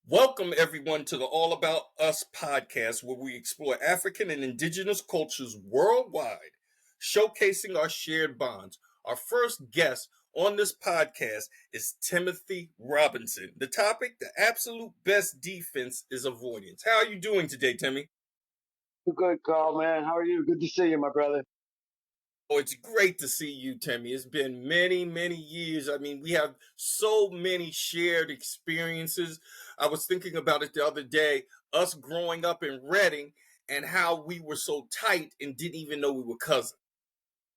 Welcome, everyone, to the All About Us podcast, where we explore African and indigenous cultures worldwide, showcasing our shared bonds. Our first guest on this podcast is Timothy Robinson. The topic, the absolute best defense is avoidance. How are you doing today, Timmy? Good, Carl, man. How are you? Good to see you, my brother. Oh, it's great to see you, Timmy. It's been many, many years. I mean, we have so many shared experiences. I was thinking about it the other day, us growing up in Reading and how we were so tight and didn't even know we were cousins.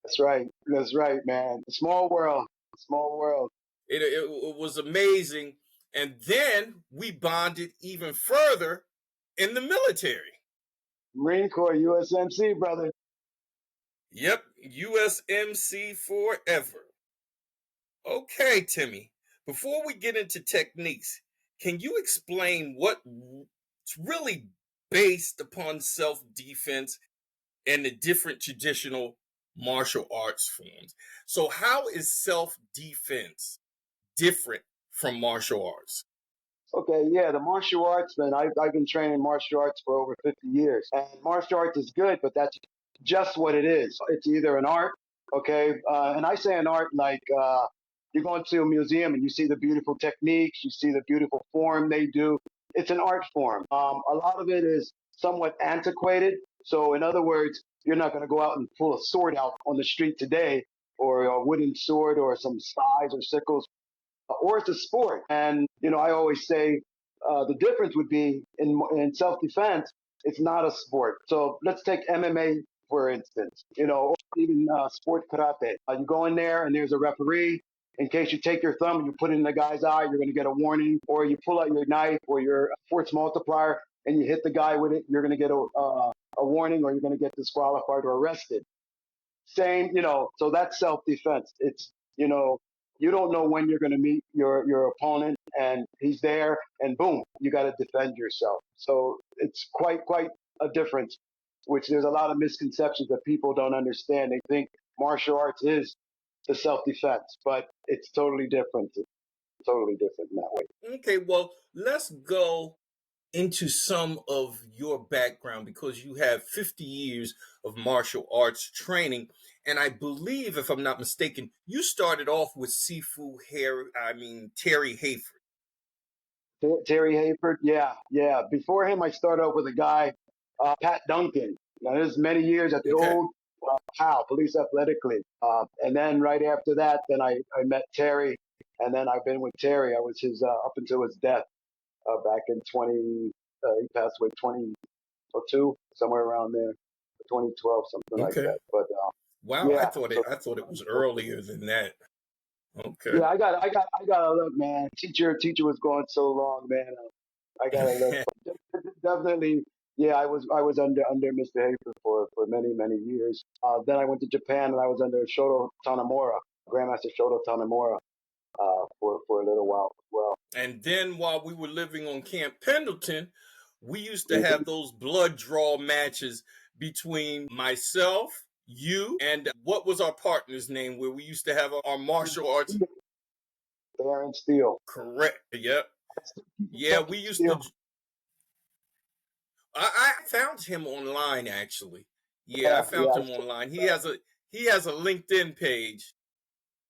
That's right. That's right, man. Small world. Small world. It was amazing. And then we bonded even further in the military. Marine Corps, USMC, brother. Yep, USMC forever. Okay, Timmy, before we get into techniques, can you explain what's really based upon self-defense and the different traditional martial arts forms? So how is self-defense different from martial arts? Okay, yeah, the martial arts, man. I've been training martial arts for over 50 years. And martial arts is good, but that's just what it is. It's either an art, okay? And I say an art like you go into a museum and you see the beautiful techniques, you see the beautiful form they do. It's an art form. A lot of it is somewhat antiquated. So, in other words, you're not going to go out and pull a sword out on the street today, or a wooden sword, or some scythes or sickles, or it's a sport. And, I always say the difference would be in self defense, it's not a sport. So let's take MMA, for instance, or even sport karate. You go in there and there's a referee. In case you take your thumb and you put it in the guy's eye, you're going to get a warning. Or you pull out your knife or your force multiplier and you hit the guy with it, you're going to get a warning, or you're going to get disqualified or arrested. Same, so that's self defense. It's, you don't know when you're going to meet your opponent, and he's there, and boom, you got to defend yourself. So it's quite a difference, which there's a lot of misconceptions that people don't understand. They think martial arts is the self-defense, but it's totally different. It's totally different in that way. Okay, well, let's go into some of your background, because you have 50 years of martial arts training. And I believe, if I'm not mistaken, you started off with Terry Hayford. Terry Hayford, yeah. Before him, I started off with a guy, Pat Duncan. Now, this is many years at the old PAL, Police Athletic League. And then right after that, then I met Terry, and then I've been with Terry. I was his up until his death back in he passed away 2002, somewhere around there, 2012, something like that. But wow, yeah, I thought it was earlier than that. Okay. Yeah, I gotta look, man. Teacher was going so long, man. I gotta look. definitely. Yeah, I was under Mr. Hafer for many years. Then I went to Japan and I was under Shoto Tanemura, Grandmaster Shoto Tanemura, for a little while as well. And then while we were living on Camp Pendleton, we used to have Mhm. those blood draw matches between myself, you, and what was our partner's name where we used to have our martial arts. Baron Steel. Correct. Yep. I still keep in Yeah, touch we with used to. Steel. I found him online actually. Yeah, I Yeah, found yeah, him online. He has a LinkedIn page.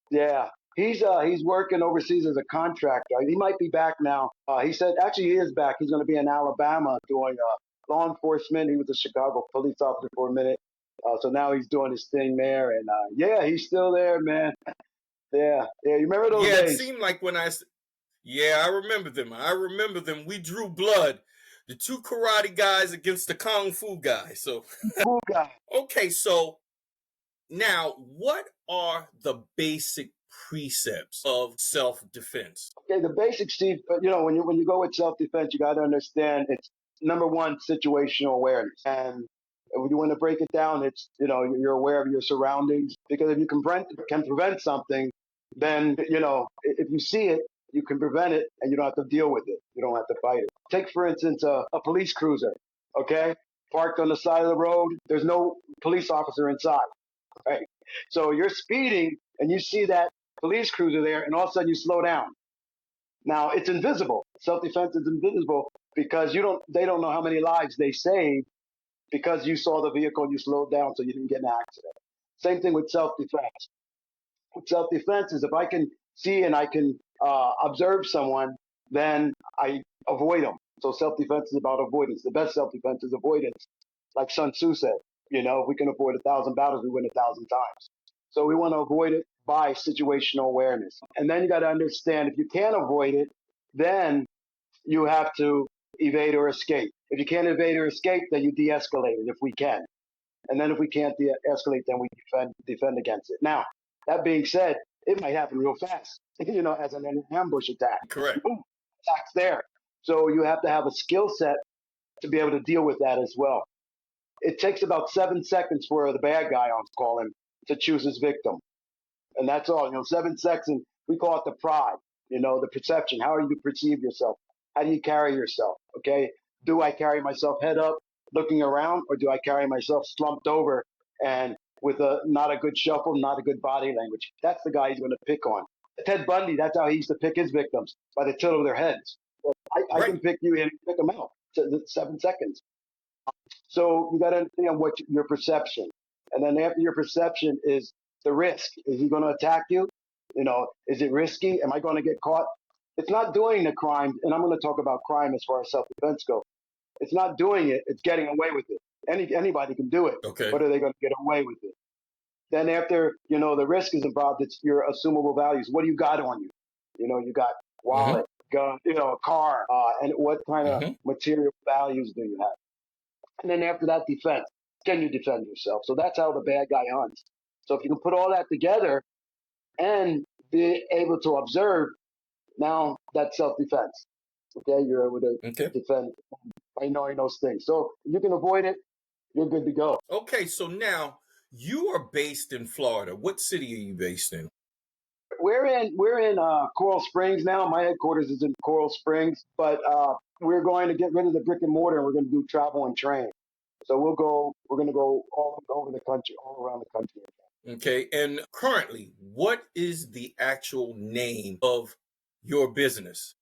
yeah. He's working overseas as a contractor. He might be back now. He said actually he is back. He's going to be in Alabama doing law enforcement. He was a Chicago police officer for a minute. So now he's doing his thing there, and yeah, he's still there, man. Yeah, yeah. You remember those Yeah, it days? seemed like yeah, I remember them. I remember them. We drew blood. The two karate guys against the kung fu guy. So, Cool guy. okay, so now what are the basic precepts of self-defense? Okay, the basic, Steve. But when you go with self defense, you got to understand it's number one situational awareness, and when you want to break it down, it's you're aware of your surroundings because if you can prevent something, then if you see it, you can prevent it, and you don't have to deal with it. You don't have to fight it. Take for instance a police cruiser, okay, parked on the side of the road. There's no police officer inside, right? So you're speeding and you see that police cruiser there, and all of a sudden you slow down. Now it's invisible. Self defense is invisible because they don't know how many lives they saved because you saw the vehicle and you slowed down so you didn't get in an accident. Same thing with self defense. With self defense is if I can see and I can observe someone, then I avoid them. So self defense is about avoidance. The best self defense is avoidance. Like Sun Tzu said, if we can avoid 1,000 battles, we win 1,000 times. So we want to avoid it by situational awareness. And then you got to understand if you can't avoid it, then you have to evade or escape. If you can't evade or escape, then you de-escalate it if we can. And then if we can't de-escalate, then we defend against it. Now, that being said, it might happen real fast, as an ambush attack. Correct. Boom, attack's there. So you have to have a skill set to be able to deal with that as well. It takes about 7 seconds for the bad guy, I'll call him, to choose his victim. And that's all. 7 seconds, we call it the pride, the perception. How do you perceive yourself? How do you carry yourself? Okay. Do I carry myself head up looking around, or do I carry myself slumped over and with not a good shuffle, not a good body language? That's the guy he's going to pick on. Ted Bundy, that's how he used to pick his victims, by the tilt of their heads. I Right. can pick you and pick them out. 7 seconds. So you got to understand what your perception, and then after your perception is the risk. Is he going to attack you? Is it risky? Am I going to get caught? It's not doing the crime, and I'm going to talk about crime as far as self-defense goes. It's not doing it; it's getting away with it. Anybody can do it, Okay. but are they going to get away with it? Then after the risk is involved, it's your assumable values. What do you got on you? You got Mm-hmm. wallet, gun, a car, and what kind of Mm-hmm. material values do you have? And then after that, defense. Can you defend yourself? So that's how the bad guy hunts. So if you can put all that together and be able to observe, now that's self defense. Okay, you're able to Okay. defend by knowing those things. So if you can avoid it, you're good to go. Okay. So now you are based in Florida. What city are you based in? We're in Coral Springs now. My headquarters is in Coral Springs, but we're going to get rid of the brick and mortar and we're going to do travel and train. So we're going to go all over the country, all around the country. Okay. And currently, what is the actual name of your business?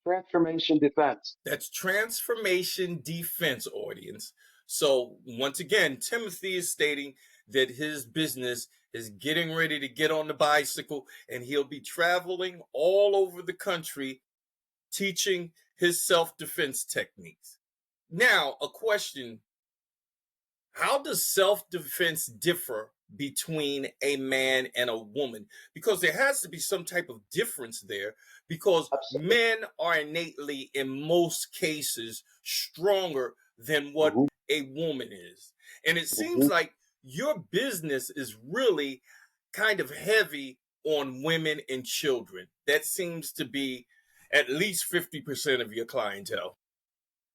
Transformation defense. That's Transformation Defense, audience. So, once again, Timothy is stating that his business is getting ready to get on the bicycle and he'll be traveling all over the country teaching his self defense techniques. Now, a question: how does self defense differ between a man and a woman? Because there has to be some type of difference there, because Absolutely. men are innately, in most cases, stronger than what Hmm. a woman is. And it seems Hmm. like your business is really kind of heavy on women and children. That seems to be at least 50% of your clientele.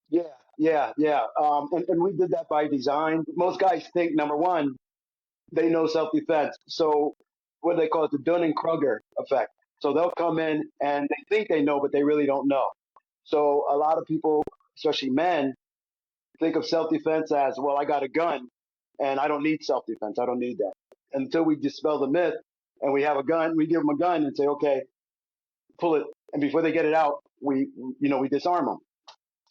Yeah. And we did that by design. Most guys think, number one, they know self defense. So what do they call it? The Dunning Kruger effect. So they'll come in and they think they know, but they really don't know. So a lot of people, especially men, think of self defense as, well, I got a gun and I don't need self defense. I don't need that. Until we dispel the myth and we have a gun, we give them a gun and say, okay, pull it. And before they get it out, we disarm them.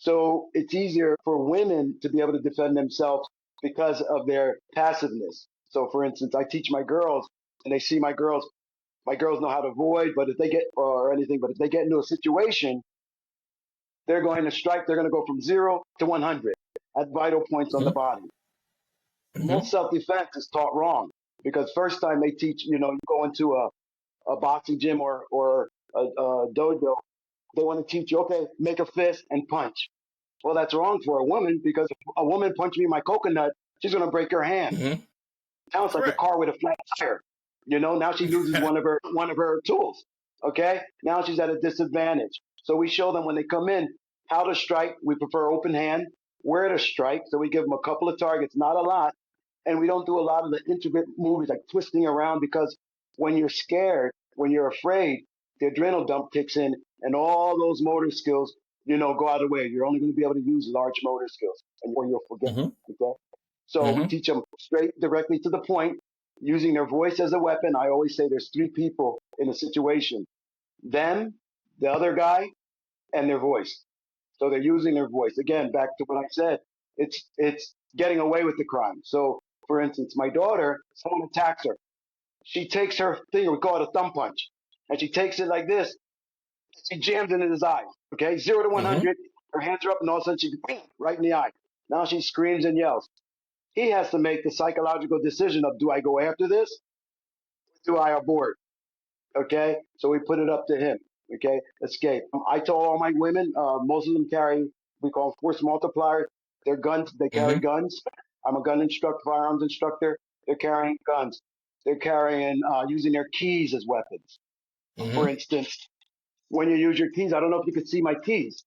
So it's easier for women to be able to defend themselves because of their passiveness. So for instance, I teach my girls and they see my girls know how to avoid, but if they get, or anything, but if they get into a situation, they're going to strike, they're going to go from 0 to 100 at vital points on the Mm-hmm. body. Mm-hmm. Most self-defense is taught wrong because first time they teach, you go into a boxing gym or a dojo, they want to teach you, okay, make a fist and punch. Well, that's wrong for a woman because if a woman punched me in my coconut, she's going to break her hand. Mm-hmm. Now it's like a Correct. car with a flat tire. Now she loses one of her tools. Okay, now she's at a disadvantage. So we show them when they come in how to strike. We prefer open hand, where to strike. So we give them a couple of targets, not a lot, and we don't do a lot of the intricate moves like twisting around because when you're scared, when you're afraid, the adrenal dump kicks in, and all those motor skills, go out of the way. You're only going to be able to use large motor skills, or you'll forget. Mm-hmm. Okay. So we Mm-hmm. teach them straight, directly to the point, using their voice as a weapon. I always say there's three people in a situation: them, the other guy, and their voice. So they're using their voice. Again, back to what I said. It's getting away with the crime. So, for instance, my daughter, someone attacks her. She takes her finger, we call it a thumb punch, and she takes it like this. She jams it in his eyes. Okay, 0 to Mm-hmm. 100. Her hands are up, and all of a sudden she bam, right in the eye. Now she screams and yells. He has to make the psychological decision of, do I go after this? Or do I abort? Okay, so we put it up to him. Okay, escape. I told all my women, most of them carry, we call them force multipliers. They're guns. They carry Mm-hmm. guns. I'm a gun instructor, firearms instructor. They're carrying guns. They're carrying, using their keys as weapons. For Mm-hmm. instance, when you use your keys, I don't know if you could see my keys.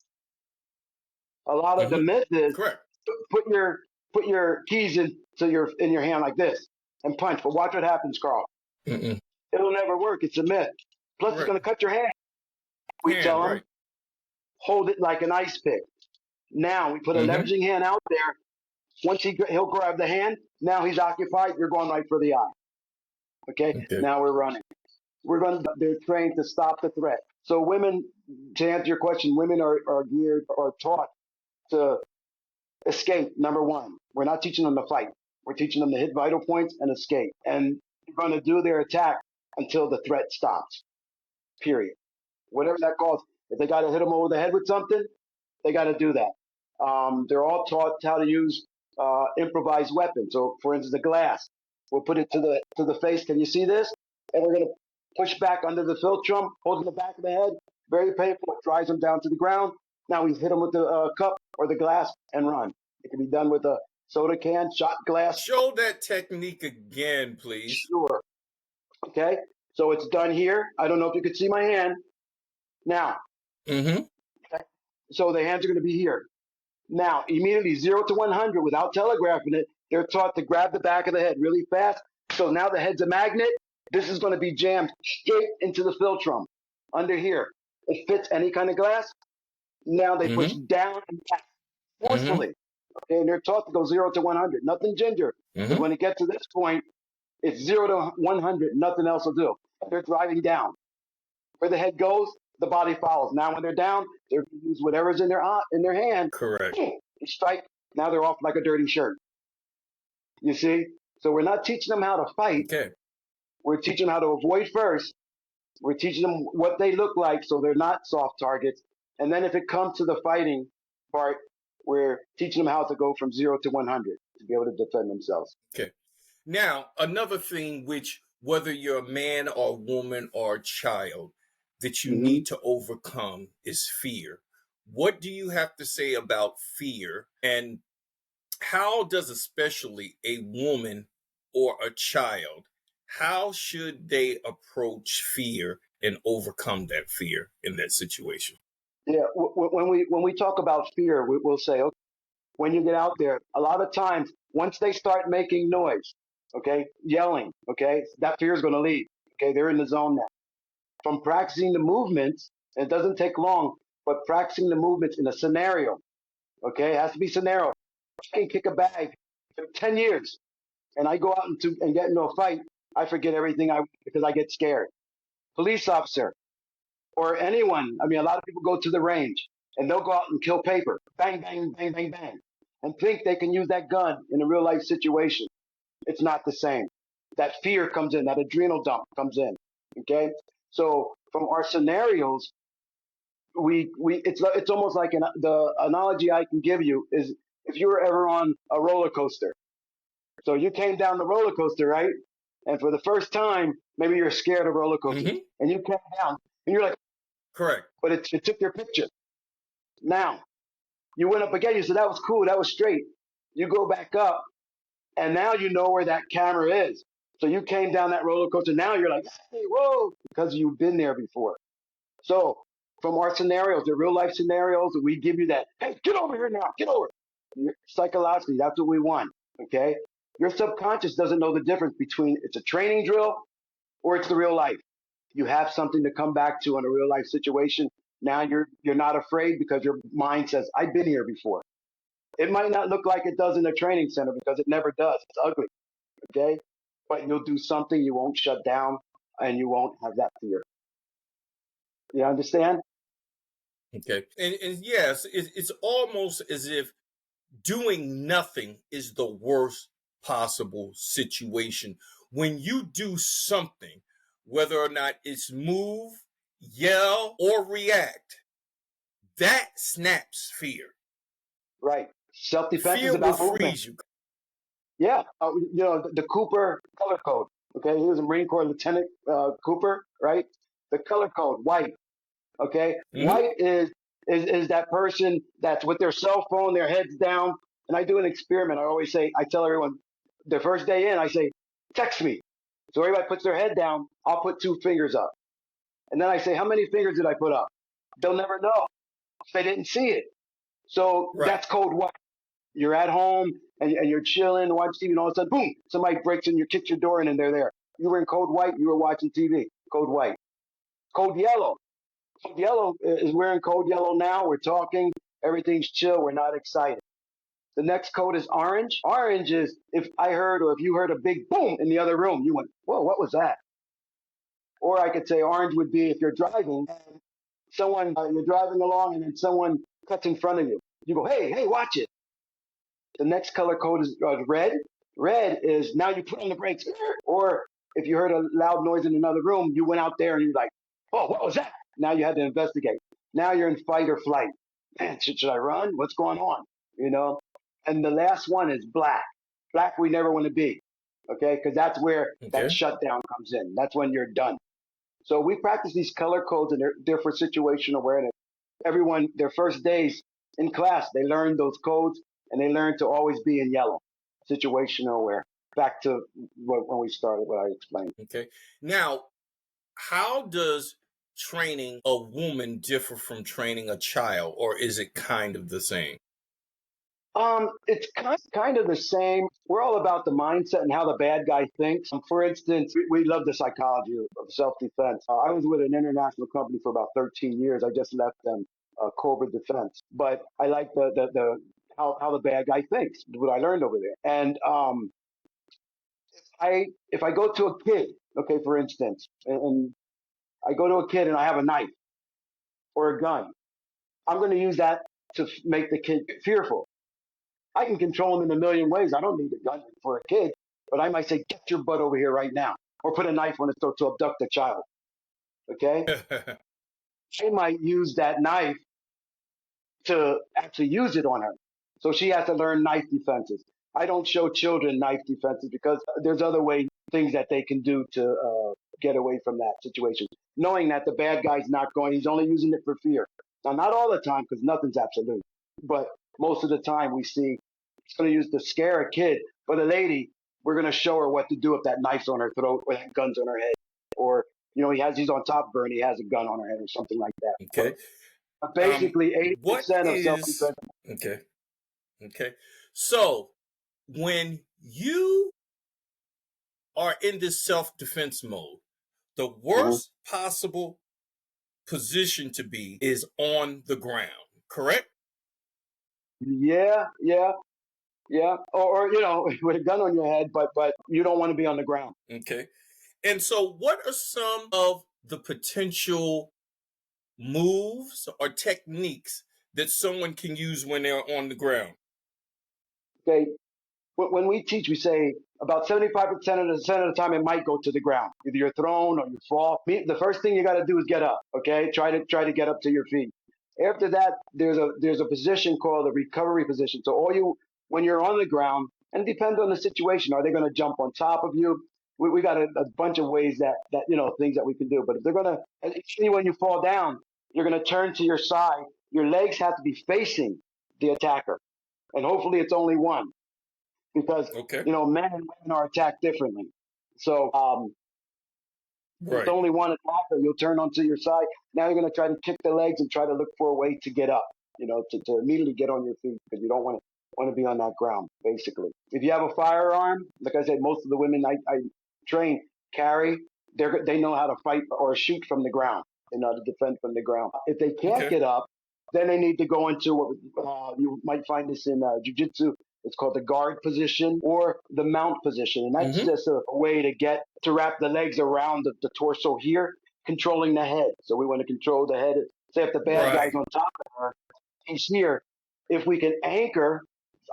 A lot of the Mm-hmm. myth is Correct. put your put your keys in your hand like this and punch. But watch what happens, Carl. Mm-mm. It'll never work. It's a myth. Plus, it's Right. going to cut your hand. We Hand. tell them Right. hold it like an ice pick. Now we put a Mm-hmm. leveraging hand out there. Once he'll grab the hand. Now he's occupied. You're going right for the eye. Okay. Okay. Now we're running. They're trained to stop the threat. So women, to answer your question, women are geared or taught to escape. Number one, we're not teaching them to fight. We're teaching them to hit vital points and escape. And they're going to do their attack until the threat stops. Period. Whatever that calls. If they got to hit them over the head with something, they got to do that. They're all taught how to use improvised weapons. So, for instance, a glass. We'll put it to the face. Can you see this? And we're going to push back under the philtrum, holding the back of the head. Very painful. It drives them down to the ground. Now we hit them with the cup or the glass and run. It can be done with a soda can, shot glass. Show that technique again, please. Sure. Okay. So it's done here. I don't know if you could see my hand. Now, Mm-hmm. okay, so the hands are going to be here. Now, immediately 0 to 100 without telegraphing it, they're taught to grab the back of the head really fast. So now the head's a magnet. This is going to be jammed straight into the philtrum under here. It fits any kind of glass. Now they push Mm-hmm. down and back Mm-hmm. forcefully. Okay, and they're taught to go 0 to 100. Nothing ginger. Because Mm-hmm. when it gets to this point, it's 0 to 100. Nothing else will do. They're driving down. Where the head goes, the body follows. Now when they're down, they're going to use whatever's in their hand. Correct. They strike. Now they're off like a dirty shirt. You see? So we're not teaching them how to fight. Okay. We're teaching them how to avoid first. We're teaching them what they look like so they're not soft targets. And then if it comes to the fighting part, we're teaching them how to go from 0 to 100 to be able to defend themselves. Okay. Now, another thing which, whether you're a man or woman or a child, that you Mm-hmm. need to overcome is fear. What do you have to say about fear? And how does especially a woman or a child, how should they approach fear and overcome that fear in that situation? Yeah, when we talk about fear, we'll say, okay, when you get out there, a lot of times once they start making noise, okay, yelling, okay, that fear is going to leave. Okay, they're in the zone now. From practicing the movements, it doesn't take long, but practicing the movements in a scenario, okay, it has to be scenario. I can kick a bag for 10 years, and I go out and get into a fight. I forget everything because I get scared. Police officer, or anyone. I mean, a lot of people go to the range and they'll go out and kill paper, bang, bang, bang, bang, bang, and think they can use that gun in a real life situation. It's not the same. That fear comes in, that adrenal dump comes in. Okay, so from our scenarios, it's almost like the analogy I can give you is if you were ever on a roller coaster. So you came down the roller coaster, right? And for the first time, maybe you're scared of roller coasters, Mm-hmm. and you came down, and you're like, Correct. but it took your picture. Now, you went up again. You said, that was cool. That was straight. You go back up, and now you know where that camera is. So you came down that roller coaster. Now you're like, hey, whoa, because you've been there before. So from our scenarios, the real life scenarios, we give you that, hey, get over here now, get over. Psychologically, that's what we want. Okay. Your subconscious doesn't know the difference between it's a training drill or it's the real life. You have something to come back to in a real life situation. Now you're not afraid because your mind says, I've been here before. It might not look like it does in a training center because it never does. It's ugly, okay? But you'll do something, you won't shut down, and you won't have that fear. You understand? Okay. And yes, it's almost as if doing nothing is the worst possible situation. When you do something, whether or not it's move, yell, or react, that snaps fear. Right. Self defense is Fear will about movement. freeze you. Yeah. The Cooper color code. Okay. He was a Marine Corps Lieutenant Cooper, right? The color code, white. Okay. Mm-hmm. White is that person that's with their cell phone, their heads down. And I do an experiment. I tell everyone the first day in, I say, text me. So everybody puts their head down. I'll put two fingers up. And then I say, how many fingers did I put up? They'll never know. They didn't see it. So Right. that's code white. You're at home and you're chilling, watch TV, and all of a sudden, boom, somebody breaks in, you kick your door in, and they're there. You were in code white, you were watching TV. Code white. Code yellow. Code yellow is we're in code yellow now. We're talking. Everything's chill. We're not excited. The next code is orange. Orange is if I heard or if you heard a big boom in the other room, you went, whoa, what was that? Or I could say orange would be if you're driving and you're driving along and then someone cuts in front of you. You go, hey, hey, watch it. The next color code is red. Red is now you put on the brakes. Or if you heard a loud noise in another room, you went out there and you're like, oh, what was that? Now you had to investigate. Now you're in fight or flight. Man, should I run? What's going on? You know? And the last one is black. Black, we never want to be. Okay? Because that's where that Okay. shutdown comes in. That's when you're done. So we practice these color codes and they're for situational awareness. Everyone, their first days in class, they learn those codes and they learn to always be in yellow, situational aware. Back to when we started, what I explained. Okay. Now, how does training a woman differ from training a child, or is it kind of the same? It's kind of the same. We're all about the mindset and how the bad guy thinks. For instance, we love the psychology of self-defense. I was with an international company for about 13 years. I just left them, Cobra Defense. But I like the how the bad guy thinks, what I learned over there. And if I go to a kid, okay, for instance, and I go to a kid and I have a knife or a gun, I'm going to use that to make the kid fearful. I can control him in a million ways. I don't need a gun for a kid, but I might say, get your butt over here right now, or put a knife on his throat to abduct a child. Okay? She might use that knife to actually use it on her. So she has to learn knife defenses. I don't show children knife defenses because there's other things that they can do to get away from that situation, knowing that the bad guy's not going, he's only using it for fear. Now, not all the time because nothing's absolute, but most of the time we see he's going to use to scare a kid, but a lady, we're going to show her what to do if that knife's on her throat or that gun's on her head, or he's on top of her and he has a gun on her head or something like that. Okay. Basically, What 80% of is self-defense. okay? Okay. So when you are in this self-defense mode, the Mhm. worst possible position to be is on the ground, correct? Yeah, yeah, yeah. Or with a gun on your head, but you don't want to be on the ground. Okay. And so, what are some of the potential moves or techniques that someone can use when they're on the ground? Okay, when we teach, we say about 75% of the time it might go to the ground. Either you're thrown or you fall. The first thing you got to do is get up. Okay, try to get up to your feet. After that, there's a position called a recovery position. So when you're on the ground, and it depends on the situation, are they going to jump on top of you? We got a bunch of ways that things that we can do. But if they're gonna, when you fall down, you're gonna turn to your side. Your legs have to be facing the attacker, and hopefully it's only one because Okay. men and women are attacked differently. So if it's Right. only one attacker, you'll turn onto your side. Now you're going to try to kick the legs and try to look for a way to get up. To immediately get on your feet because you don't want to be on that ground. Basically, if you have a firearm, like I said, most of the women I train carry. They know how to fight or shoot from the ground. They know how to defend from the ground. If they can't Okay. get up, then they need to go into what you might find this in jiu-jitsu. It's called the guard position or the mount position. And that's Mm-hmm. just a way to wrap the legs around the torso here, controlling the head. So we want to control the head. Say if the bad guy's Right. on top of her, he's here. If we can anchor,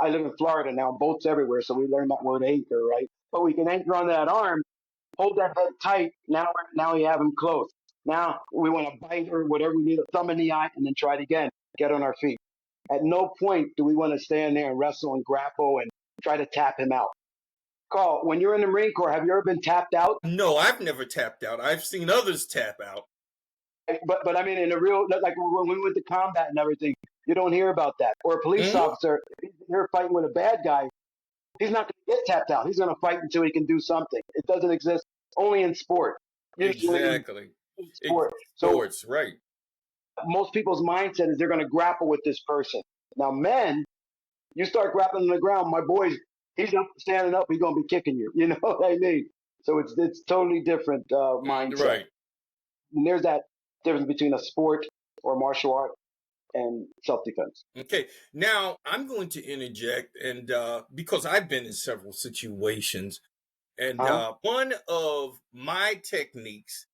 I live in Florida now, boats everywhere. So we learned that word anchor, right? But we can anchor on that arm, hold that head tight. Now you have him close. Now we want to bite or whatever we need, a thumb in the eye, and then try it again. Get on our feet. At no point do we want to stand there and wrestle and grapple and try to tap him out. Carl, when you're in the Marine Corps, have you ever been tapped out? No, I've never tapped out. I've seen others tap out. But I mean, in a real, like when we went to combat and everything, you don't hear about that. Or a police Mm-hmm. officer, if you're fighting with a bad guy, he's not going to get tapped out. He's going to fight until he can do something. It doesn't exist only in sport. Usually Exactly. in sport. So Sports, right. most people's mindset is they're going to grapple with this person. Now, men, you start grappling on the ground, my boys, he's not standing up, he's going to be kicking you. You know what I mean? So it's totally different mindset. Right. And there's that difference between a sport or martial art and self defense. Okay. Now I'm going to interject, and because I've been in several situations, and Huh? one of my techniques,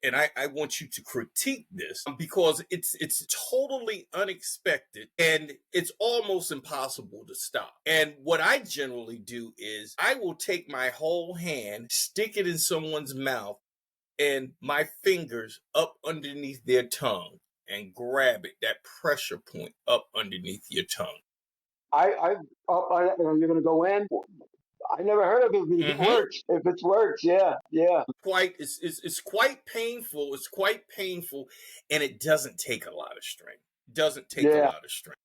and I want you to critique this because it's totally unexpected and it's almost impossible to stop. And what I generally do is I will take my whole hand, stick it in someone's mouth, and my fingers up underneath their tongue and grab it, that pressure point up underneath your tongue. I, you're going to go in? I never heard of it. If it Mm-hmm. works, if it works, yeah, yeah, It's quite painful. It's quite painful, and it doesn't take a lot of strength. Doesn't take a yeah, lot of strength.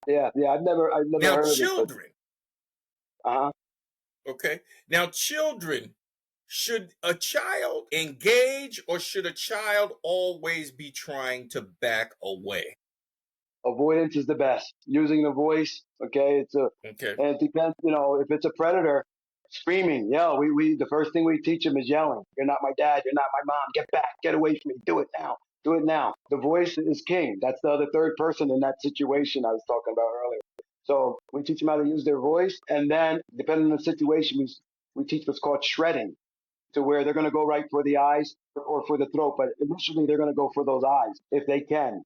yeah. I've never Now, heard of it, but children, uh huh. okay? Now, children, should a child engage or should a child always be trying to back away? Avoidance is the best. Using the voice, okay. Okay. And it depends. If it's a predator, screaming, yell. We the first thing we teach them is yelling. You're not my dad. You're not my mom. Get back. Get away from me. Do it now. Do it now. The voice is king. That's the other third person in that situation I was talking about earlier. So we teach them how to use their voice, and then depending on the situation, we teach what's called shredding, to where they're going to go right for the eyes or for the throat, but initially they're going to go for those eyes if they can.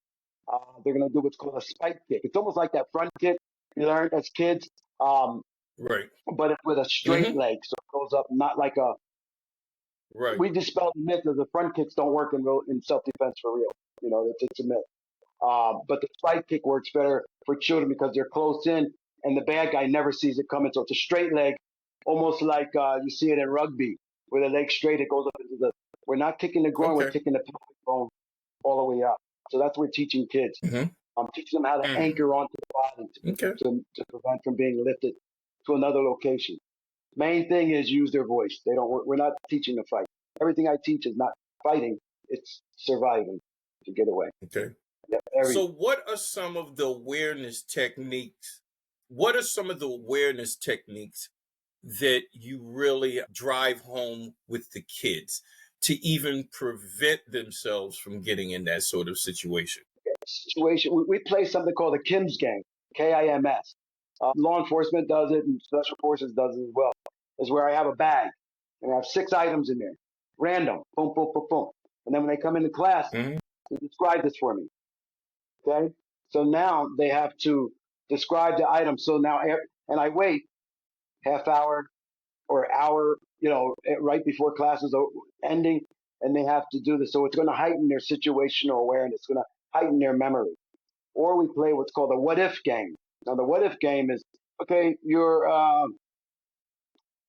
They're going to do what's called a spike kick. It's almost like that front kick you learned as kids, um, Right. but it's with a straight Mm-hmm. leg, so it goes up, not like a. Right. We dispel the myth that the front kicks don't work in self defense for real. It's a myth. But the spike kick works better for children because they're close in, and the bad guy never sees it coming. So it's a straight leg, almost like you see it in rugby, where the leg's straight, it goes up into the. We're not kicking the groin, we're Okay. kicking the pelvic bone all the way up. So that's what we're teaching kids. Mm-hmm. I'm teaching them how to anchor onto the body Okay. to prevent from being lifted to another location. Main thing is use their voice. They don't. We're not teaching to fight. Everything I teach is not fighting; it's surviving to get away. Okay. Very. So what are some of the awareness techniques? What are some of the awareness techniques that you really drive home with the kids to even prevent themselves from getting in that sort of situation? Situation. We play something called the Kim's game, KIMS. Law enforcement does it, and special forces does it as well. Is where I have a bag and I have 6 items in there, random, boom, boom, boom, boom. And then when they come into class, Mhm. they describe this for me. Okay, so now they have to describe the item. So now, and I wait half hour or hour, right before classes are ending, and they have to do this. So it's going to heighten their situational awareness. It's going to heighten their memory. Or we play what's called a what if game. Now the what if game is okay. You're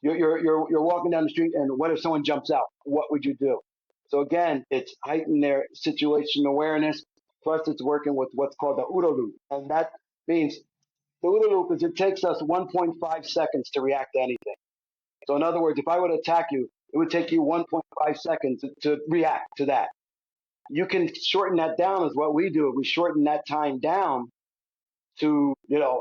walking down the street, and what if someone jumps out? What would you do? So again, it's heightened their situational awareness. Plus, it's working with what's called the OODA loop, and that means the OODA loop is it takes us 1.5 seconds to react to anything. So in other words, if I were to attack you, it would take you 1.5 seconds to react to that. You can shorten that down, is what we do. We shorten that time down to,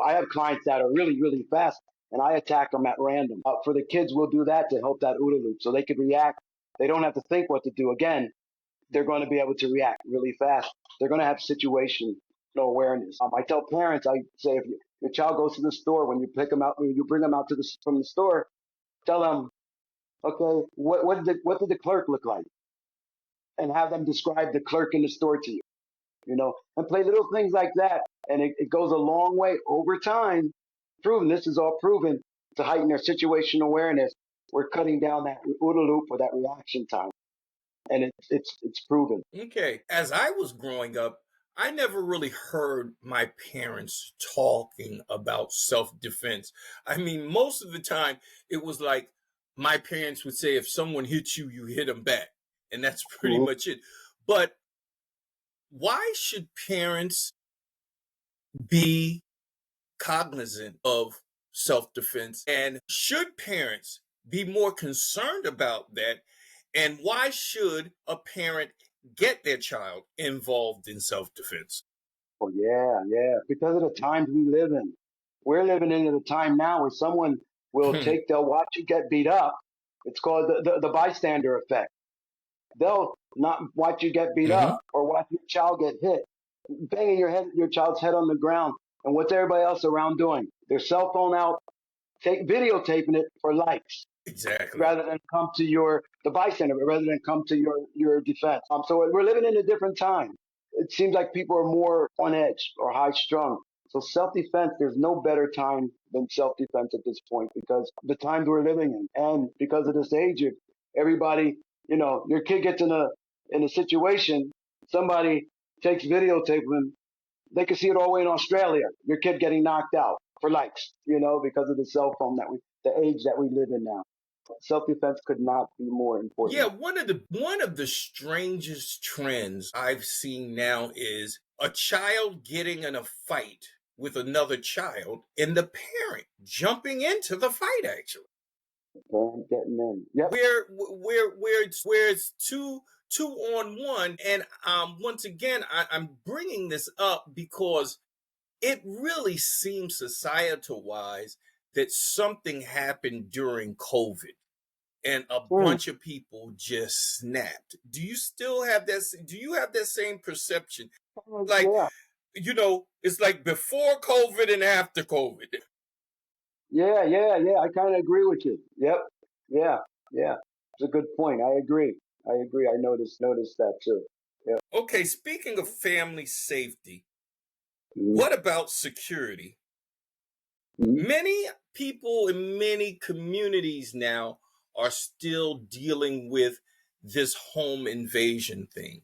I have clients that are really, really fast, and I attack them at random. For the kids, we'll do that to help that OODA loop so they could react. They don't have to think what to do. Again, they're going to be able to react really fast. They're going to have situational awareness. I tell parents, I say, if your child goes to the store, when you pick them out, when you bring them out from the store, tell them, okay, what did the clerk look like? And have them describe the clerk in the store to you, and play little things like that. And it goes a long way over time. Proven, this is all proven to heighten their situational awareness. We're cutting down that OODA loop or that reaction time. And it's proven. Okay. As I was growing up, I never really heard my parents talking about self defense. I mean, most of the time, it was like my parents would say, if someone hits you, you hit them back. And that's pretty Mhm. much it. But why should parents be cognizant of self defense? And should parents be more concerned about that? And why should a parent get their child involved in self defense? Oh yeah, yeah. Because of the times we live in. We're living in a time now where someone they'll watch you get beat up. It's called the bystander effect. They'll not watch you get beat Hmm. up or watch your child get hit, banging your child's head on the ground. And what's everybody else around doing? Their cell phone out, videotaping it for likes Exactly. rather than come to the bystander, rather than come to your defense. So we're living in a different time. It seems like people are more on edge or high strung. So self defense, there's no better time than self defense at this point because the times we're living in, and because of this age, everybody, your kid gets in a situation, somebody takes videotape of him. They can see it all the way in Australia. Your kid getting knocked out for likes, because of the cell phone the age that we live in now. Self defense could not be more Yeah, important. one of the strangest trends I've seen now is a child getting in a fight with another child and the parent jumping into the fight actually. Okay? Getting in. Yep. Where it's two on one, and once again I'm bringing this up because it really seems societal wise that something happened during COVID and a Mm, bunch of people just snapped. Do you have that same perception? Like, yeah. it's like before COVID and after COVID. Yeah. Yeah. Yeah. I kind of agree with you. Yep. Yeah. Yeah. It's a good point. I agree. I agree. I noticed that too. Yep. Okay, speaking of family safety, Mm-hmm. what about security? Mm-hmm. Many people in many communities now are still dealing with this home invasion thing.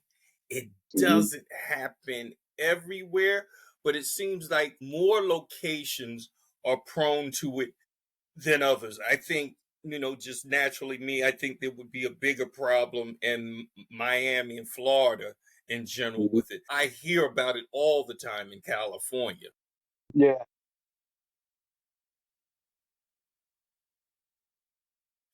It Mm-hmm. doesn't happen everywhere, but it seems like more locations are prone to it than others. I think, just naturally me, I think there would be a bigger problem in Miami and Florida in general Mm-hmm. with it. I hear about it all the time in California. Yeah.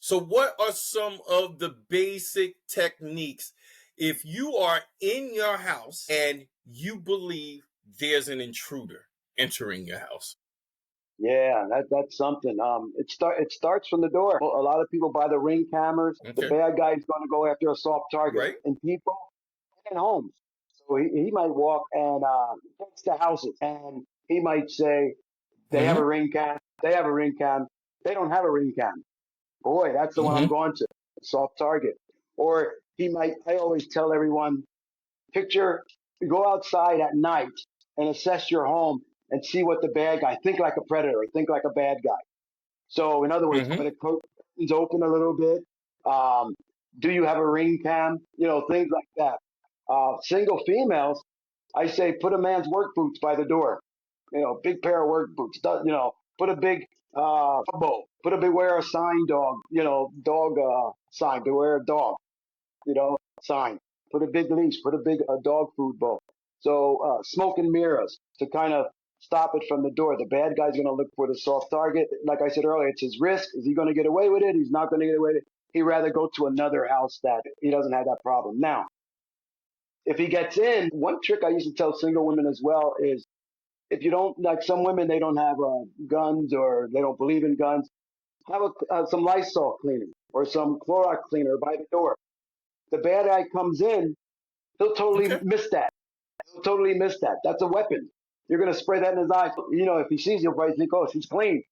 So, what are some of the basic techniques if you are in your house and you believe there's an intruder entering your house. Yeah, that's something. It starts from the door. A lot of people buy the ring cameras. The Okay. bad guy is going to go after a soft target Right. in people and homes. So he might walk and gets to houses, and he might say they have a Mm-hmm. ring cam. They have a ring cam. They don't have a ring cam. Boy, that's the one I'm Mm-hmm. going to. Soft target. Or he might. I always tell everyone, picture you go outside at night and assess your home and see what the bad guy think like a predator, think like a bad guy. So, in other words, are Mm-hmm. the curtains open a little bit? Um, do you have a ring cam? Things like that. Single females, I say put a man's work boots by the door. Big pair of work boots. Put a big bow. Put a beware a sign dog. Dog sign. Beware a dog. Sign. Put a big leash. Put a big dog food bowl. So smoke and mirrors to kind of stop it from the door. The bad guy's going to look for the soft target. Like I said earlier, it's his risk. Is he going to get away with it? He's not going to get away with it. He'd rather go to another house that he doesn't have that problem. Now, if he gets in, one trick I used to tell single women as well is if you don't, like some women, they don't have guns or they don't believe in guns, have some Lysol cleaner or some Clorox cleaner by the door. The bad guy comes in, he'll totally Okay. miss that. He'll totally miss that. That's a weapon. You're going to spray that in his eyes. If he sees you, he'll probably think, oh, she's clean,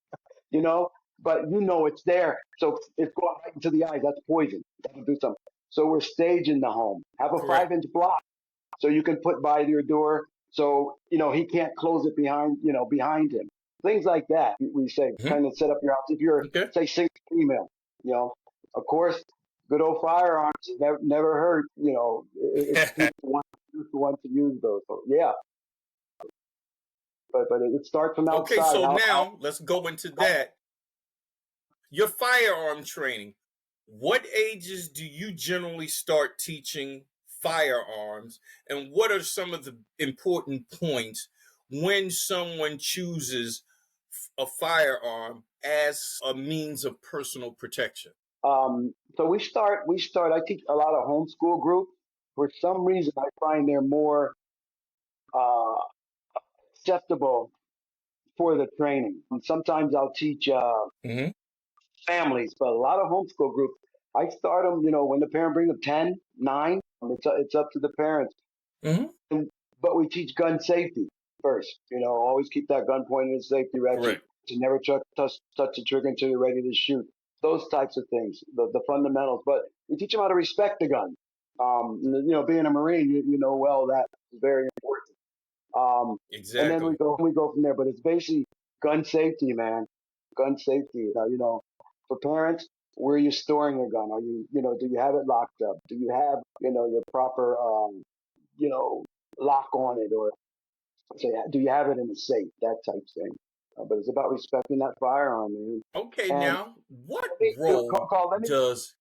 you know, but it's there. So it's going right into the eyes. That's poison. That'll do something. So we're staging the home. Have a Correct. 5-inch block so you can put by your door so, he can't close it behind him. Things like that, we say, Mm-hmm. kind of set up your house. If you're, Okay. say, single female, of course, good old firearms never hurt, if people want to use those. So, yeah, but it starts from Okay, outside. so How now let's go into that. Your firearm training. What ages do you generally start teaching firearms, and what are some of the important points when someone chooses a firearm as a means of personal protection? so we start. I teach a lot of homeschool groups. For some reason, I find they're more uh, acceptable for the training. And sometimes I'll teach Mm-hmm. families, but a lot of homeschool groups, I start them, when the parent brings them 10, 9, it's up to the parents. Mm-hmm. And, but we teach gun safety first, always keep that gun pointed in safety direction. Correct. To never touch the trigger until you're ready to shoot. Those types of things, the fundamentals. But we teach them how to respect the gun. Being a Marine, you know well that is very important. And then we Exactly. go from there. But it's basically gun safety, man. Gun safety. For parents, where are you storing your gun? Are do you have it locked up? Do you have your proper you know lock on it, or say, do you have it in a safe? That type thing. But it's about respecting that firearm, man. Okay, And now, what let me, role Carl, let me, does.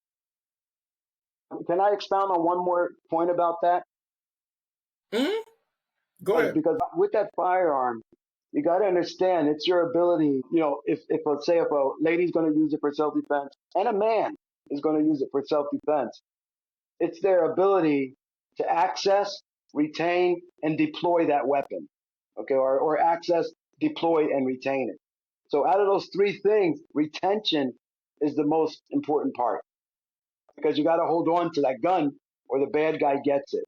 can I expound on one more point about that? Mhm. Go ahead. Because with that firearm, you got to understand it's your ability. If let's say if a lady's going to use it for self defense and a man is going to use it for self defense, it's their ability to access, retain, and deploy that weapon. Okay, or access, deploy, and retain it. So out of those three things, retention is the most important part because you got to hold on to that gun or the bad guy gets it.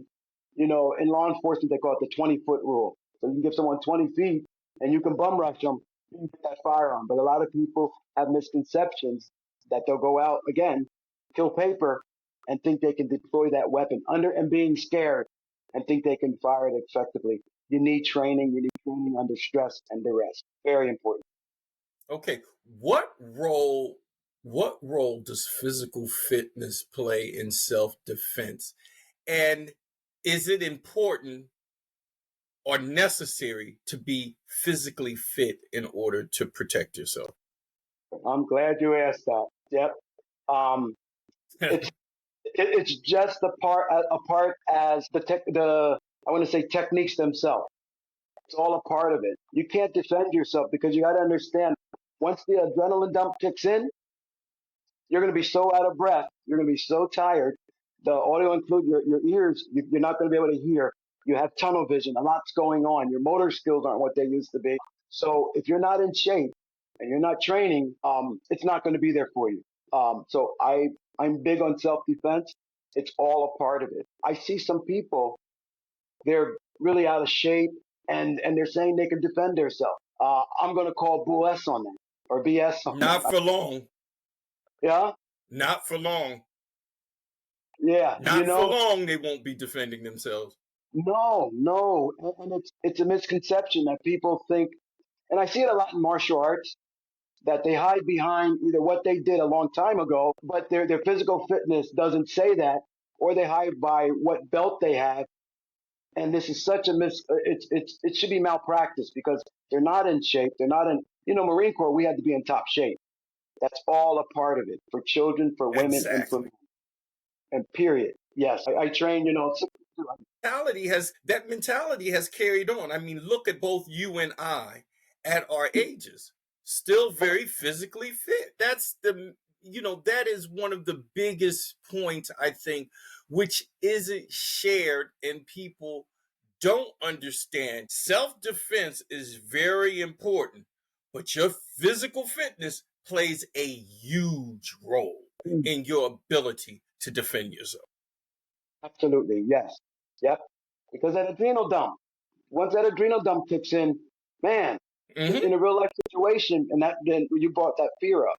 In law enforcement, they call it the 20-foot rule. So you can give someone 20 feet and you can bum rush them, you can get that firearm. But a lot of people have misconceptions that they'll go out again, kill paper, and think they can deploy that weapon and being scared and think they can fire it effectively. You need training. You need training under stress and duress. Very important. Okay, what role does physical fitness play in self-defense? And is it important or necessary to be physically fit in order to protect yourself? I'm glad you asked that. Yep. Um, it's it's just a part as the I want to say techniques themselves. It's all a part of it. You can't defend yourself because you got to understand once the adrenaline dump kicks in, you're going to be so out of breath. You're going to be so tired. The audio include your ears. You're not going to be able to hear. You have tunnel vision. A lot's going on. Your motor skills aren't what they used to be. So if you're not in shape and you're not training, it's not going to be there for you. I'm big on self defense. It's all a part of it. I see some people, they're really out of shape and they're saying they can defend themselves. I'm going to call bull S on them or BS on them. Not for long. Yeah. Not for long. Yeah. Not for long. They won't be defending themselves. No. And it's a misconception that people think, and I see it a lot in martial arts, that they hide behind either what they did a long time ago, but their physical fitness doesn't say that, or they hide by what belt they have. And this is such a it should be malpractice because they're not in shape. They're not in, Marine Corps, we had to be in top shape. That's all a part of it for children, for women, and for Exactly. men. And period. Yes. I train, That mentality has carried on. I mean, look at both you and I at our ages, still very physically fit. That is one of the biggest points, I think, which isn't shared and people don't understand. Self-defense is very important, but your physical fitness plays a huge role in your ability to defend yourself. absolutely. Yes. Yep. Because that adrenal dump, once that adrenal dump kicks in, man, in Mm-hmm. a real life situation, and that then you brought that fear up,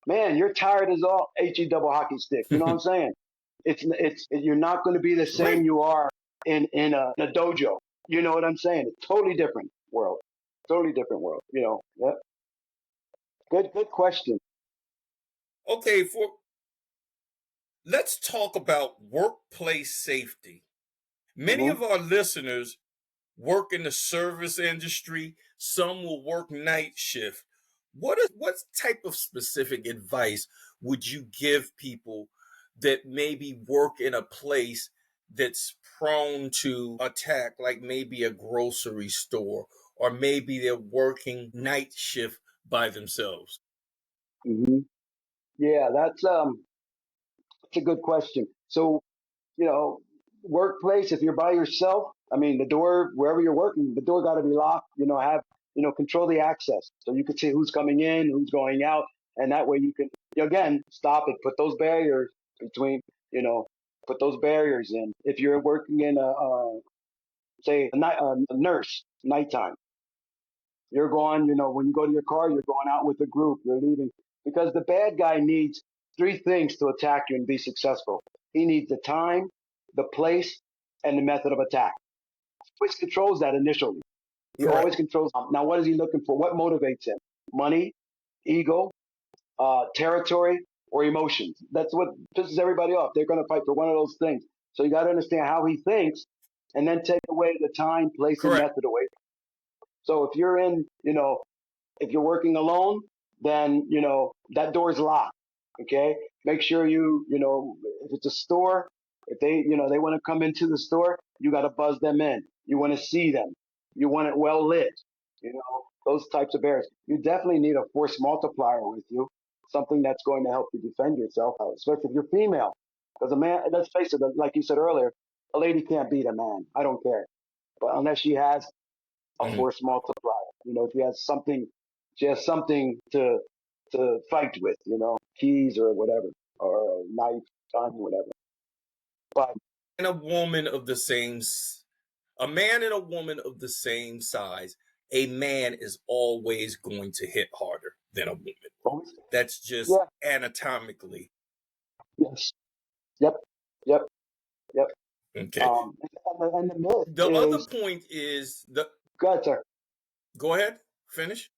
man, you're tired as all double hockey stick. You know what I'm saying? You're not going to be the same Right. you are in a dojo. You know what I'm saying? It's totally different world. Totally different world. Yep. Good question. Okay, let's talk about workplace safety. Many Hmm. of our listeners work in the service industry, some will work night shift. What type of specific advice would you give people that maybe work in a place that's prone to attack, like maybe a grocery store, or maybe they're working night shift by themselves? Hmm. Yeah, that's a good question. So you know, workplace, if you're by yourself, I mean, the door, wherever you're working, the door got to be locked, control the access. So you can see who's coming in, who's going out. And that way you can, again, stop it, put those barriers between, you know, put those barriers in. If you're working in say, a nurse, nighttime, you're going, when you go to your car, you're going out with a group, you're leaving. Because the bad guy needs three things to attack you and be successful. He needs the time, the place, and the method of attack. Which controls that initially. He Correct. always controls. Now, what is he looking for? What motivates him? Money, ego, territory, or emotions. That's what pisses everybody off. They're going to fight for one of those things. So you got to understand how he thinks and then take away the time, place, and Correct. method away. So if you're if you're working alone, then that door is locked. Okay, make sure if it's a store, if they want to come into the store, you got to buzz them in. You want to see them. You want it well lit. Those types of barriers. You definitely need a force multiplier with you, something that's going to help you defend yourself, especially if you're female. Because a man, let's face it, like you said earlier, a lady can't beat a man. I don't care, but unless she has a Mhm. force multiplier. If she has something to fight with. Keys or whatever, or a knife, gun, whatever. But And a man and a woman of the same size, a man is always going to hit harder than a woman will. always, That's just yeah, anatomically. yes, yep, yep, yep. Okay. And the myth The other is, point is the God, sir. go ahead, finish.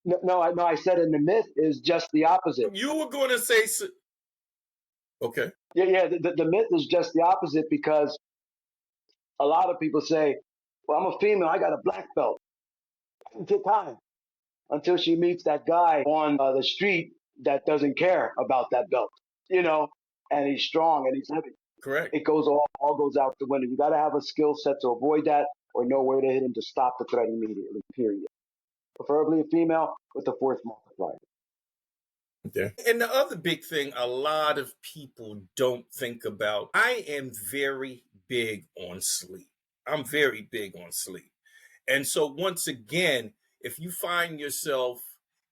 No, I said, and the myth is just the opposite. You were going to say okay. Yeah. The myth is just the opposite because a lot of people say, "Well, I'm a female. I got a black belt." Take time until she meets that guy on the street that doesn't care about that belt, you know, and he's strong and he's heavy. Correct. It goes all goes out the window. You got to have a skill set to avoid that or know where to hit him to stop the threat immediately. Period. Preferably a female with a force multiplier. Okay. And the other big thing a lot of people don't think about, I am very big on sleep. I'm very big on sleep. And so, once again, if you find yourself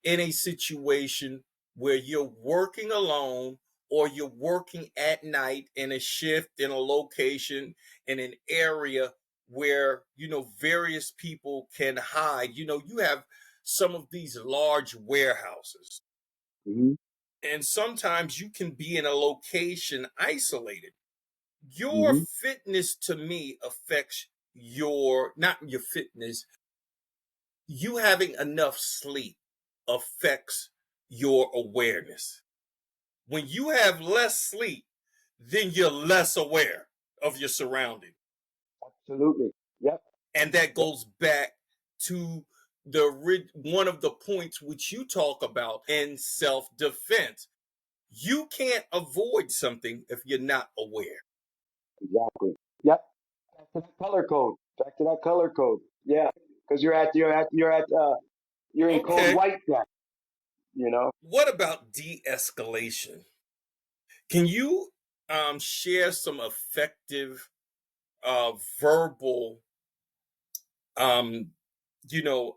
in a situation where you're working alone or you're working at night in a shift in a location in an area where, various people can hide, you have some of these large warehouses. Hmm. And sometimes you can be in a location isolated. Your Hmm. fitness to me affects not your fitness, you having enough sleep affects your awareness. When you have less sleep, then you're less aware of your surroundings. Absolutely. Yep. And that Yep. goes back to one of the points which you talk about in self-defense. You can't avoid something if you're not aware. Exactly. Yep. Back to that color code. Back to that color code. Yeah. Because you're in code Okay. white then. You know. What about de-escalation? Can you share some effective verbal um,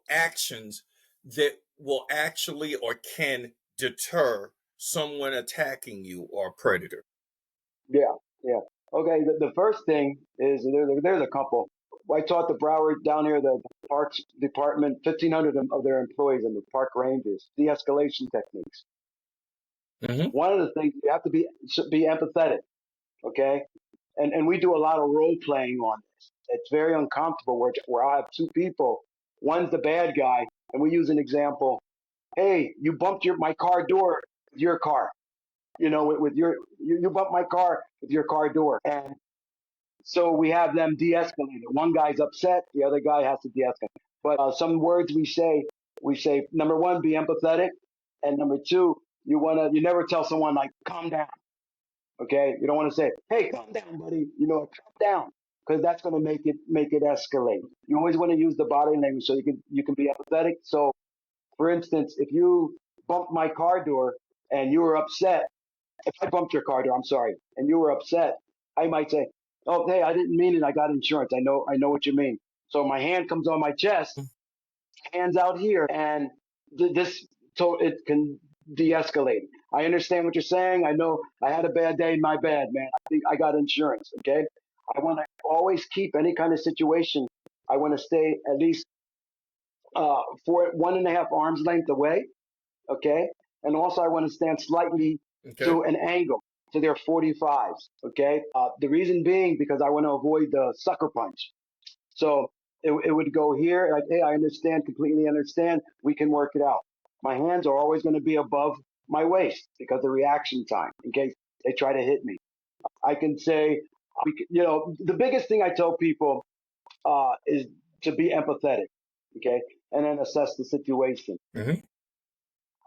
actions that will actually or can deter someone attacking you or a predator? Yeah. Yeah. Okay. The first thing is there's a couple. I taught the Broward down here, the Parks Department, 1,500 of their employees in the park rangers, de-escalation techniques. Hmm. One of the things you have to be empathetic. Okay. And we do a lot of role playing on this. It's very uncomfortable where I have two people. One's the bad guy, and we use an example. Hey, you bumped my car door with your car. With you bumped my car with your car door, and so we have them de-escalate it. One guy's upset, the other guy has to de-escalate. But some words we say number one, be empathetic, and number two, you never tell someone like calm down. Okay, you don't want to say, "Hey, calm down, buddy." Calm down, because that's going to make it escalate. You always want to use the body language so you can be empathetic. So, for instance, if you bumped my car door and you were upset, if I bumped your car door, I'm sorry, and you were upset, I might say, "Oh, hey, I didn't mean it. I got insurance. I know what you mean." So my hand comes on my chest, hands out here, and this so it can de-escalate. I understand what you're saying. I know I had a bad day. My bad, man. I think I got insurance. Okay. I want to always keep any kind of situation. I want to stay at least for 1.5 arms length away. Okay. And also I want to stand slightly Okay. to an angle. So they're 45s. Okay. The reason being because I want to avoid the sucker punch. So it would go here, like, hey, I understand, completely understand. We can work it out. My hands are always going to be above my waist because of reaction time in case they try to hit me. I can say, the biggest thing I tell people is to be empathetic, okay, and then assess the situation. Hmm.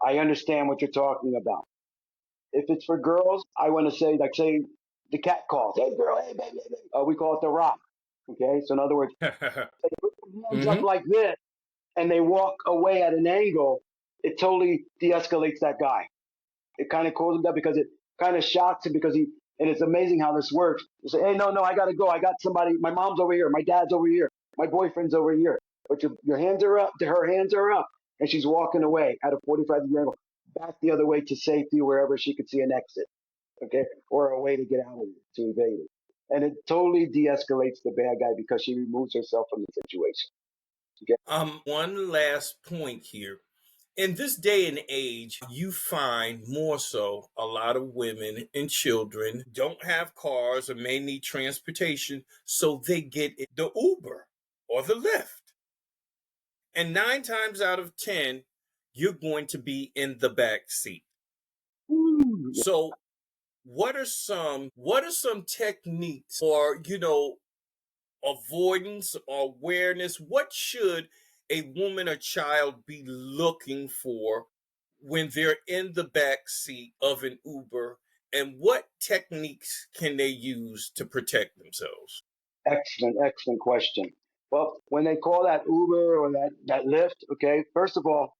I understand what you're talking about. If it's for girls, I want to say, like, say, the cat calls, hey, girl, hey, baby, hey, baby. We call it the rock, okay? So, in other words, they put their hands up Hmm. like this and they walk away at an angle, it totally de-escalates that guy. It kind of cools him down because it kind of shocks him because and it's amazing how this works. You say, hey, no, I got to go. I got somebody. My mom's over here. My dad's over here. My boyfriend's over here. But your hands are up. Her hands are up. And she's walking away at a 45-degree angle, back the other way to safety wherever she could see an exit, okay, or a way to get out of it, to evade it. And it totally de-escalates the bad guy because she removes herself from the situation. Okay? One last point here. In this day and age, you find more so a lot of women and children don't have cars or may need transportation, so they get the Uber or the Lyft. And 9 times out of 10, you're going to be in the back seat. Ooh, yeah. So, what are some techniques for, avoidance or awareness? What should a woman or child be looking for when they're in the back seat of an Uber? And what techniques can they use to protect themselves? Excellent question. Well, when they call that Uber or that Lyft, okay, first of all,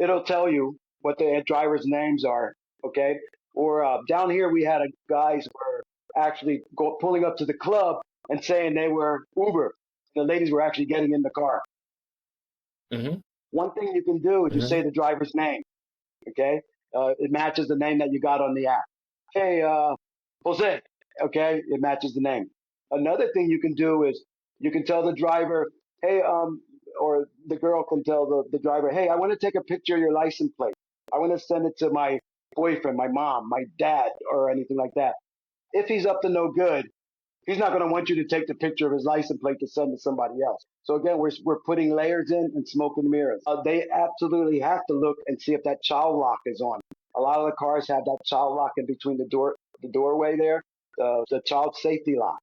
it'll tell you what the drivers' names are, okay? Or down here, we had guys who were actually pulling up to the club and saying they were Uber. The ladies were actually getting in the car. Mm-hmm. One thing you can do is just Mm-hmm. say the driver's name. Okay, it matches the name that you got on the app. Hey, Jose. Okay, it matches the name. Another thing you can do is you can tell the driver, hey, or the girl can tell the driver, hey, I want to take a picture of your license plate. I want to send it to my boyfriend, my mom, my dad, or anything like that. If he's up to no good, he's not going to want you to take the picture of his license plate to send to somebody else. So again, we're putting layers in and smoke and mirrors. They absolutely have to look and see if that child lock is on. A lot of the cars have that child lock in between the doorway there, the child safety lock.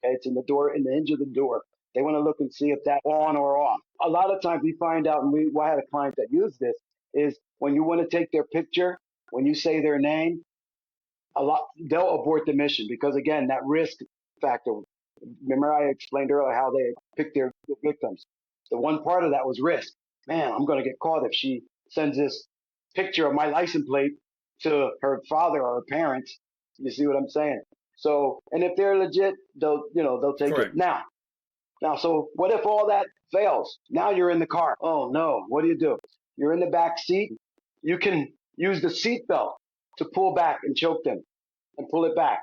Okay, it's in the door, in the hinge of the door. They want to look and see if that's on or off. A lot of times we find out, and I had a client that used this, is when you want to take their picture, when you say their name, a lot they'll abort the mission because again that risk factor. Remember I explained earlier how they pick their victims. The one part of that was risk. Man, I'm going to get caught if she sends this picture of my license plate to her father or her parents. You see what I'm saying? So, and if they're legit, they'll take it. Correct. Now, so what if all that fails? Now you're in the car. Oh no, what do? You're in the back seat. You can use the seat belt to pull back and choke them and pull it back.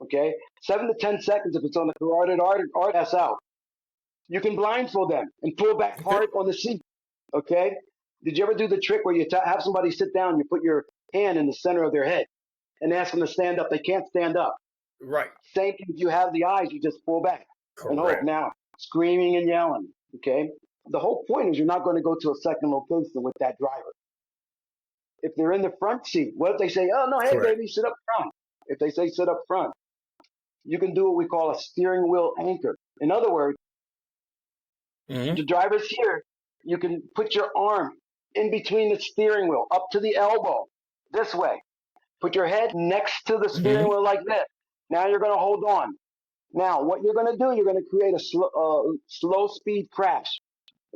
Okay, 7 to 10 seconds if it's on the carotid artery, that's out. You can blindfold them and pull back Okay. hard on the seat. Okay, did you ever do the trick where you have somebody sit down, you put your hand in the center of their head and ask them to stand up? They can't stand up. Right. Same thing. If you have the eyes, you just pull back and hold. Correct. Now, screaming and yelling. Okay, the whole point is you're not going to go to a second location with that driver. If they're in the front seat, what if they say, "Oh no, hey Correct. baby, sit up front"? If they say sit up front, you can do what we call a steering wheel anchor. In other words, Mm-hmm. the driver's here. You can put your arm in between the steering wheel, up to the elbow, this way. Put your head next to the steering Mm-hmm. wheel like this. Now you're going to hold on. Now, what you're going to do, you're going to create a slow speed crash.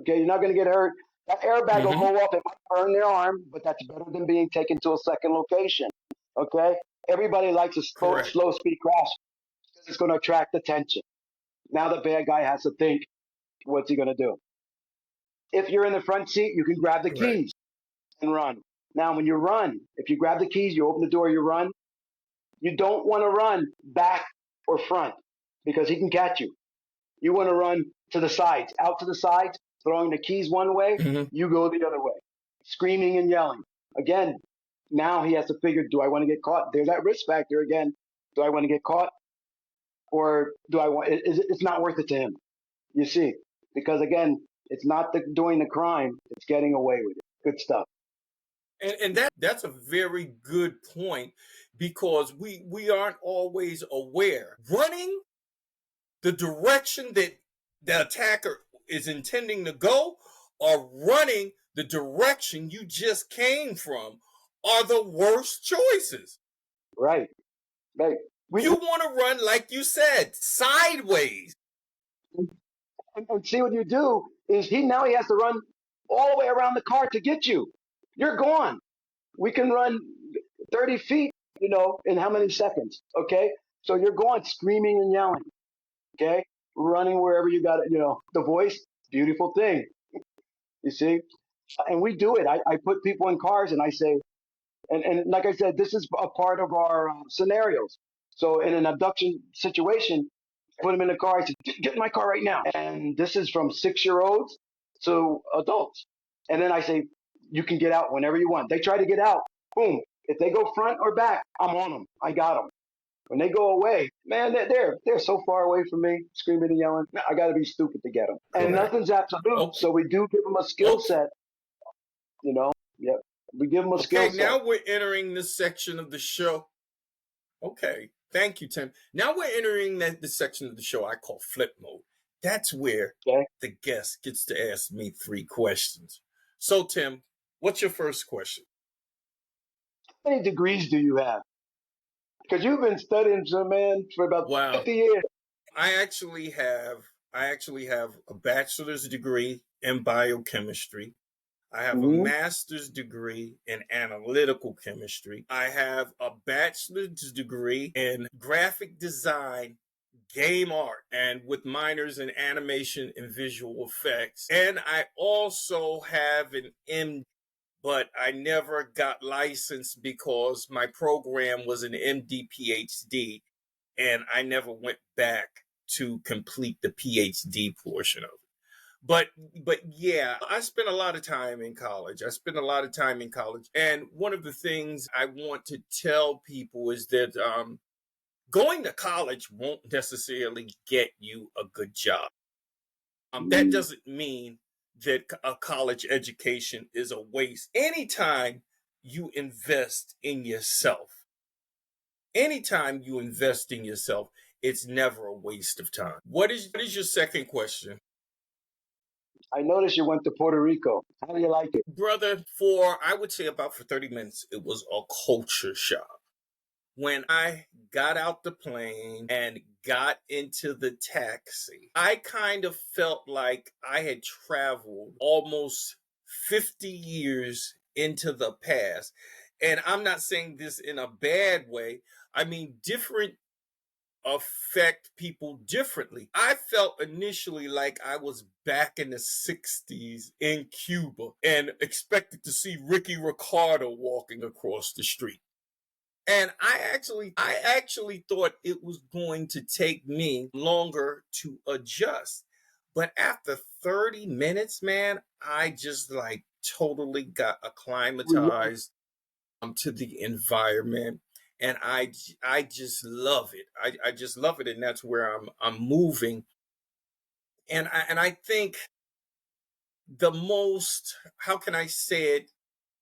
Okay, you're not going to get hurt. That airbag will Mm-hmm. go off. It might burn their arm, but that's better than being taken to a second location. Okay, everybody likes a Correct. slow speed crash because it's going to attract attention. Now the bad guy has to think, what's he going to do? If you're in the front seat, you can grab the Correct. keys and run. Now, when you run, if you grab the keys, you open the door, you run. You don't want to run back or front because he can catch you. You want to run to the sides, out to the sides, throwing the keys one way, Mm-hmm. you go the other way, screaming and yelling. Again, now he has to figure, do I want to get caught? There's that risk factor again. Do I want to get caught? Or do I want, it's not worth it to him, you see, because again, it's not doing the crime, it's getting away with it. Good stuff. And that's a very good point because we aren't always aware. Running the direction that the attacker is intending to go or running the direction you just came from are the worst choices. Right. Right. You want to run, like you said, sideways. And see what you do is he has to run all the way around the car to get you. You're gone. We can run 30 feet, in how many seconds? Okay. So you're going screaming and yelling. Okay. Running wherever you got it, the voice, beautiful thing. You see? And we do it. I put people in cars and I say, and like I said, this is a part of our scenarios. So in an abduction situation, put them in the car. I said, get in my car right now. And this is from 6-year-olds to adults. And then I say, you can get out whenever you want. They try to get out. Boom. If they go front or back, I'm on them. I got them. When they go away, man, they're so far away from me, screaming and yelling. I got to be stupid to get them. And Correct. nothing's absolute. Okay. So we do give them a skill Okay. set. Yep. We give them a skill Okay. set. Now we're entering this section of the show. Okay. Thank you, Tim. Now we're entering the section of the show I call flip mode. That's where the guest gets to ask me 3 questions. So, Tim, what's your first question? How many degrees do you have? Because you've been studying, man, for about Wow. 50 years. I actually have a bachelor's degree in biochemistry. I have a master's degree in analytical chemistry. I have a bachelor's degree in graphic design game art and with minors in animation and visual effects. And I also have an MD, but I never got licensed because my program was an MD PhD and I never went back to complete the PhD portion of it. But but yeah, I spent a lot of time in college. And one of the things I want to tell people is that going to college won't necessarily get you a good job. That doesn't mean that a college education is a waste. Anytime you invest in yourself, it's never a waste of time. What is your second question? I noticed you went to Puerto Rico. How do you like it? Brother, for I would say about for 30 minutes, it was a culture shock. When I got out the plane and got into the taxi, I kind of felt like I had traveled almost 50 years into the past. And I'm not saying this in a bad way. I mean, different affect people differently. I felt initially like I was back in the 60s in Cuba and expected to see Ricky Ricardo walking across the street. And I actually thought it was going to take me longer to adjust. But after 30 minutes, man, I just like totally got acclimatized to the environment, and I just love it. I just love it, and that's where I'm moving. And I think the most, how can I say it,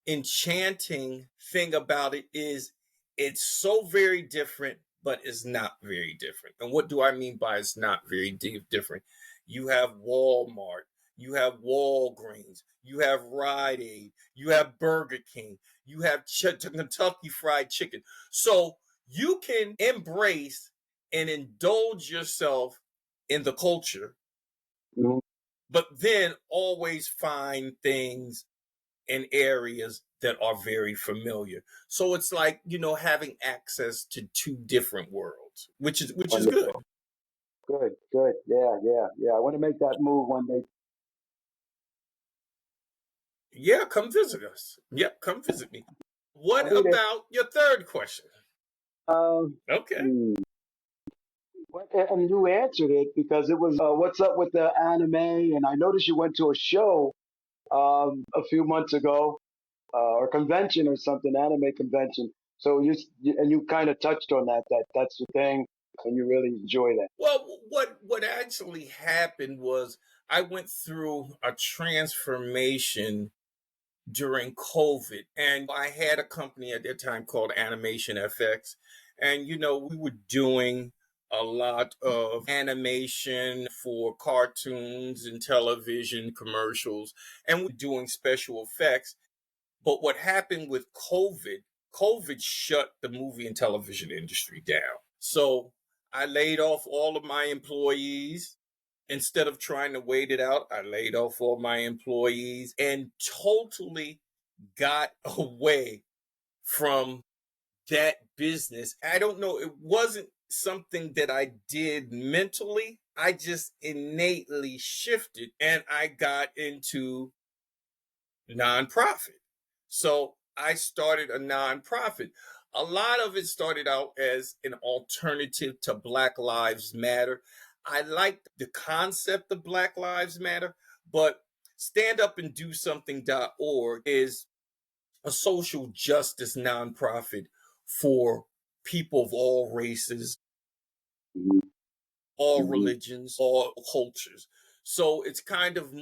enchanting thing about it is it's so very different, but it's not very different. And what do I mean by it's not very different? You have Walmart, you have Walgreens, you have Rite Aid, you have Burger King, you have Kentucky Fried Chicken. So you can embrace and indulge yourself in the culture, Mhm. but then always find things in areas that are very familiar. So it's like, having access to two different worlds, which is good. Wonderful. Good, good. Yeah, yeah, yeah. I want to make that move one day. Yeah, come visit us. Yep, come visit me. What I'll be there. about your third question? Um, Okay. hmm. And you answered it because it was what's up with the anime? And I noticed you went to a show a few months ago, or convention or something, anime convention. So and you kind of touched on that's the thing, and you really enjoy that. Well, what actually happened was I went through a transformation during COVID. And I had a company at that time called Animation FX. And, we were doing a lot of animation for cartoons and television commercials, and we're doing special effects. But what happened with COVID shut the movie and television industry down. So I laid off all of my employees. Instead of trying to wait it out, I laid off all my employees and totally got away from that business. I don't know. It wasn't something that I did mentally. I just innately shifted and I got into nonprofit. So I started a nonprofit. A lot of it started out as an alternative to Black Lives Matter. I liked the concept of Black Lives Matter, but standupanddo something.org is a social justice nonprofit for people of all races, Hmm. all Hmm. religions, all cultures. So it's kind of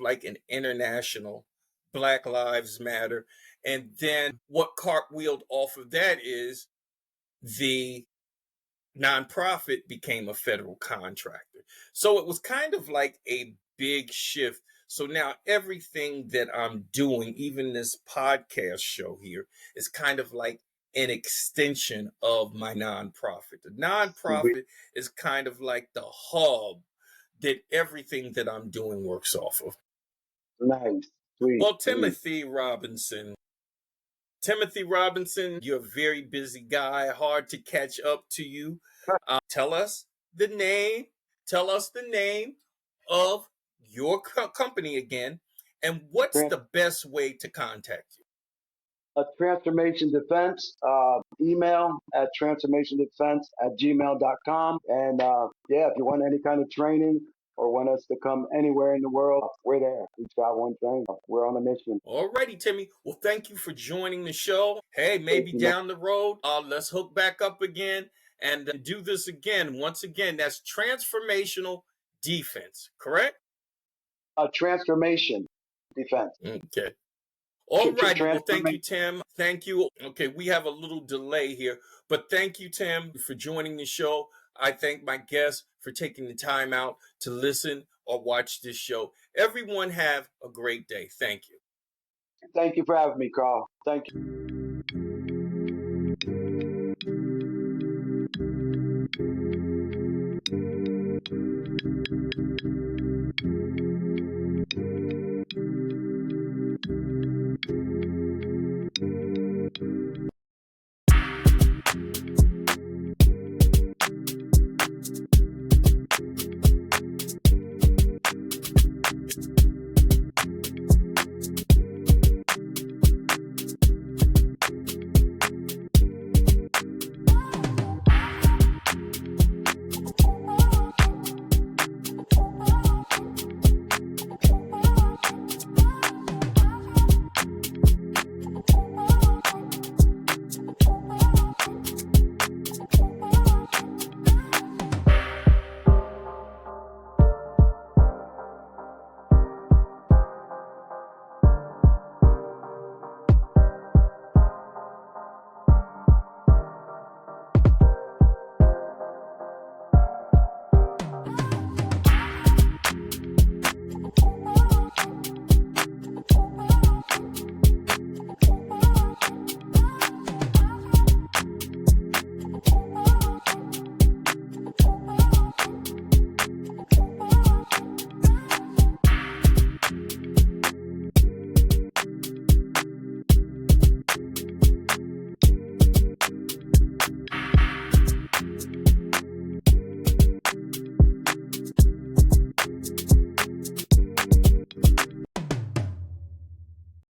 like an international Black Lives Matter. And then what cartwheeled off of that is the nonprofit became a federal contractor. So it was kind of like a big shift. So now everything that I'm doing, even this podcast show here, is kind of like an extension of my nonprofit. The Sweet. nonprofit is kind of like the hub that everything that I'm doing works off of. Nice. Sweet. Well, Sweet. Timothy Robinson, you're a very busy guy, hard to catch up to you. Tell us. the name. Tell us the name of your company again, and what's Trans- the best way to contact you? Transformation Defense, email at transformationdefense@gmail.com. And yeah, if you want any kind of training or want us to come anywhere in the world, we're there. We've got one thing. We're on a mission. Alrighty, Timmy. Well, thank you for joining the show. Hey, Thank maybe you, man. down the road, let's hook back up again and do this again. Once again, that's transformational defense, correct? Transformation Defense. Okay. Alrighty. Well, thank you, Transformation. Tim. Thank you. Okay, we have a little delay here, but thank you, Tim, for joining the show. I thank my guests for taking the time out to listen or watch this show. Everyone have a great day. Thank you. Thank you for having me, Carl. Thank you.